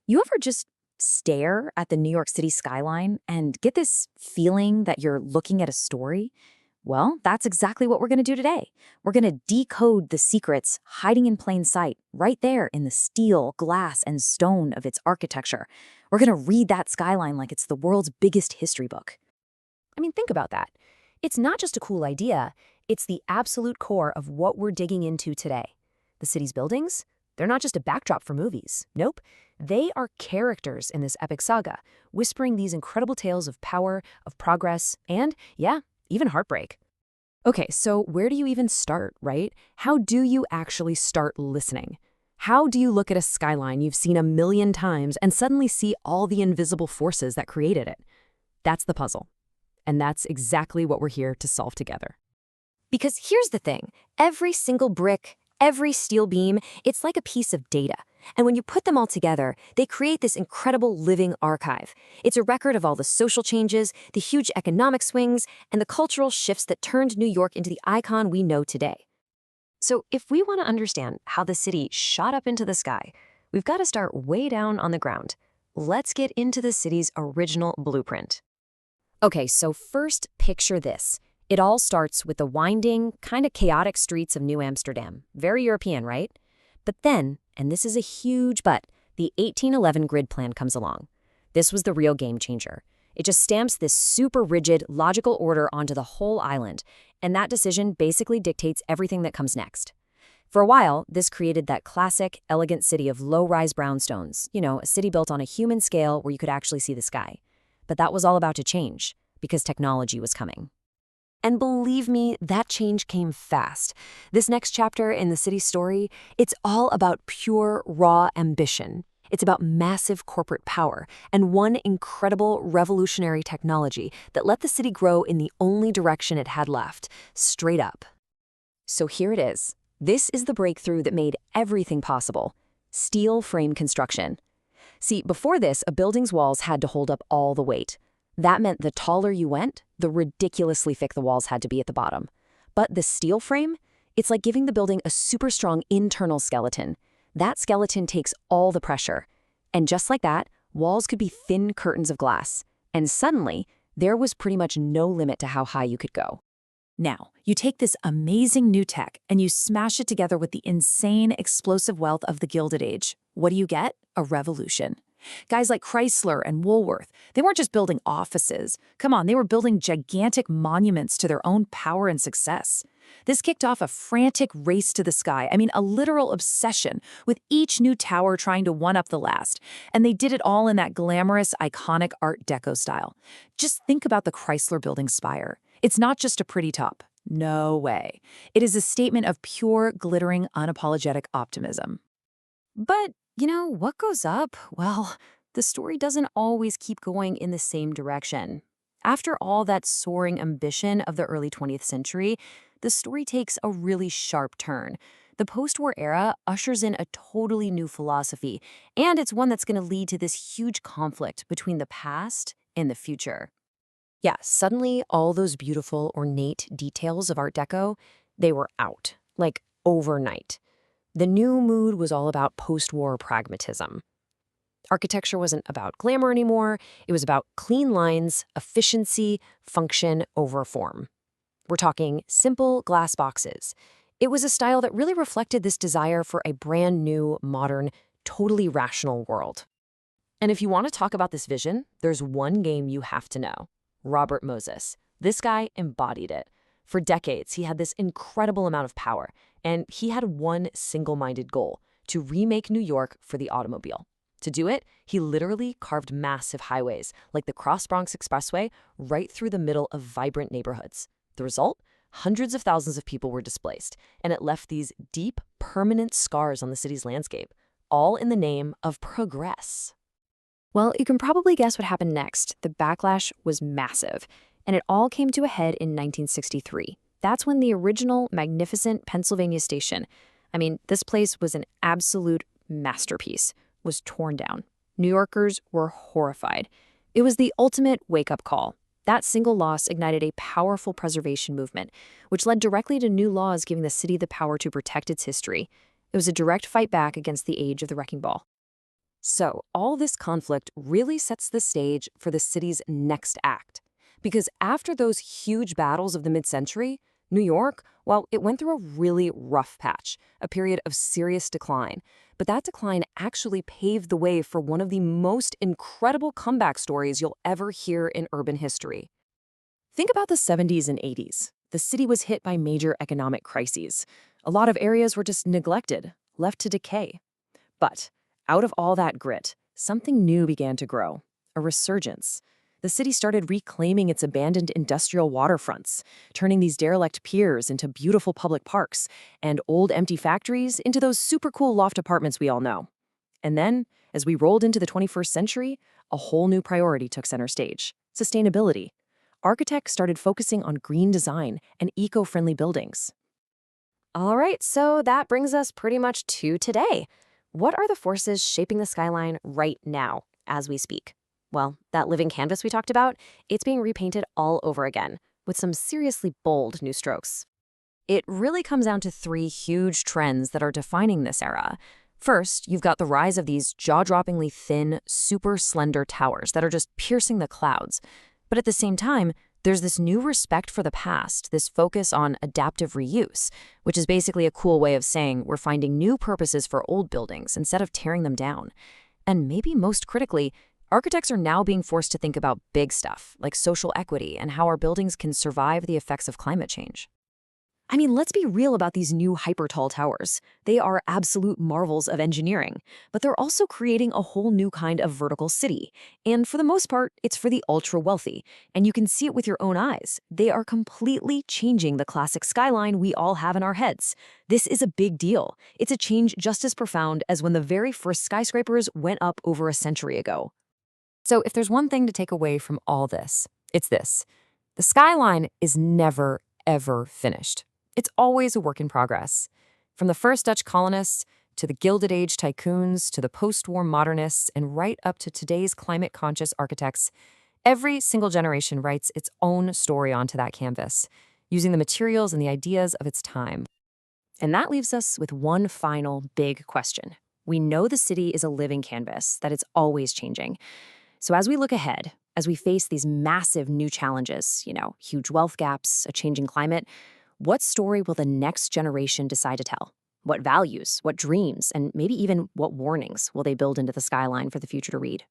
You ever just stare at the New York City skyline and get this feeling that you're looking at a story? Well, that's exactly what we're going to do today. We're going to decode the secrets hiding in plain sight, right there in the steel, glass, and stone of its architecture. We're going to read that skyline like it's the world's biggest history book. I mean, think about that. It's not just a cool idea, it's the absolute core of what we're digging into today. The city's buildings? They're not just a backdrop for movies. Nope. They are characters in this epic saga, whispering these incredible tales of power, of progress, and, yeah, even heartbreak. Okay, so where do you even start, right? How do you actually start listening? How do you look at a skyline you've seen a million times and suddenly see all the invisible forces that created it? That's the puzzle. And that's exactly what we're here to solve together. Because here's the thing, every single brick, every steel beam, it's like a piece of data. And when you put them all together, they create this incredible living archive. It's a record of all the social changes, the huge economic swings, and the cultural shifts that turned New York into the icon we know today. So if we want to understand how the city shot up into the sky, we've got to start way down on the ground. Let's get into the city's original blueprint. Okay, so first picture this. It all starts with the winding, kind of chaotic streets of New Amsterdam. Very European, right? But then, and this is a huge but, the 1811 grid plan comes along. This was the real game changer. It just stamps this super rigid, logical order onto the whole island, and that decision basically dictates everything that comes next. For a while, this created that classic, elegant city of low-rise brownstones, a city built on a human scale where you could actually see the sky. But that was all about to change, because technology was coming. And believe me, that change came fast. This next chapter in the city's story, it's all about pure, raw ambition. It's about massive corporate power and one incredible revolutionary technology that let the city grow in the only direction it had left, straight up. So here it is. This is the breakthrough that made everything possible: steel frame construction. See, before this, a building's walls had to hold up all the weight. That meant the taller you went, the ridiculously thick the walls had to be at the bottom. But the steel frame? It's like giving the building a super strong internal skeleton. That skeleton takes all the pressure. And just like that, walls could be thin curtains of glass. And suddenly, there was pretty much no limit to how high you could go. Now, you take this amazing new tech and you smash it together with the insane, explosive wealth of the Gilded Age. What do you get? A revolution. Guys like Chrysler and Woolworth, they weren't just building offices. Come on, they were building gigantic monuments to their own power and success. This kicked off a frantic race to the sky. I mean, a literal obsession, with each new tower trying to one-up the last. And they did it all in that glamorous, iconic Art Deco style. Just think about the Chrysler Building spire. It's not just a pretty top. No way. It is a statement of pure, glittering, unapologetic optimism. But what goes up? Well, the story doesn't always keep going in the same direction. After all that soaring ambition of the early 20th century, the story takes a really sharp turn. The post-war era ushers in a totally new philosophy, and it's one that's going to lead to this huge conflict between the past and the future. Yeah, suddenly all those beautiful, ornate details of Art Deco, they were out, like overnight. The new mood was all about post-war pragmatism. Architecture wasn't about glamour anymore. It was about clean lines, efficiency, function over form. We're talking simple glass boxes. It was a style that really reflected this desire for a brand new, modern, totally rational world. And if you want to talk about this vision, there's one game you have to know: Robert Moses. This guy embodied it. For decades, he had this incredible amount of power, and he had one single-minded goal: to remake New York for the automobile. To do it, he literally carved massive highways, like the Cross Bronx Expressway, right through the middle of vibrant neighborhoods. The result? Hundreds of thousands of people were displaced, and it left these deep, permanent scars on the city's landscape, all in the name of progress. Well, you can probably guess what happened next. The backlash was massive, and it all came to a head in 1963. That's when the original magnificent Pennsylvania Station, this place was an absolute masterpiece, was torn down. New Yorkers were horrified. It was the ultimate wake-up call. That single loss ignited a powerful preservation movement, which led directly to new laws giving the city the power to protect its history. It was a direct fight back against the age of the wrecking ball. So, all this conflict really sets the stage for the city's next act. Because after those huge battles of the mid century, New York, well, it went through a really rough patch, a period of serious decline. But that decline actually paved the way for one of the most incredible comeback stories you'll ever hear in urban history. Think about the 70s and 80s. The city was hit by major economic crises. A lot of areas were just neglected, left to decay. But out of all that grit, something new began to grow, a resurgence. The city started reclaiming its abandoned industrial waterfronts, turning these derelict piers into beautiful public parks, and old empty factories into those super cool loft apartments we all know. And then, as we rolled into the 21st century, a whole new priority took center stage: sustainability. Architects started focusing on green design and eco-friendly buildings. All right, so that brings us pretty much to today. What are the forces shaping the skyline right now, as we speak? Well, that living canvas we talked about, it's being repainted all over again, with some seriously bold new strokes. It really comes down to three huge trends that are defining this era. First, you've got the rise of these jaw-droppingly thin, super slender towers that are just piercing the clouds. But at the same time, there's this new respect for the past, this focus on adaptive reuse, which is basically a cool way of saying we're finding new purposes for old buildings instead of tearing them down. And maybe most critically, architects are now being forced to think about big stuff, like social equity and how our buildings can survive the effects of climate change. I mean, let's be real about these new hyper-tall towers. They are absolute marvels of engineering, but they're also creating a whole new kind of vertical city. And for the most part, it's for the ultra-wealthy. And you can see it with your own eyes. They are completely changing the classic skyline we all have in our heads. This is a big deal. It's a change just as profound as when the very first skyscrapers went up over a century ago. So if there's one thing to take away from all this, it's this: the skyline is never, ever finished. It's always a work in progress. From the first Dutch colonists, to the Gilded Age tycoons, to the post-war modernists, and right up to today's climate-conscious architects, every single generation writes its own story onto that canvas, using the materials and the ideas of its time. And that leaves us with one final big question. We know the city is a living canvas, that it's always changing. So as we look ahead, as we face these massive new challenges, huge wealth gaps, a changing climate, what story will the next generation decide to tell? What values, what dreams, and maybe even what warnings will they build into the skyline for the future to read?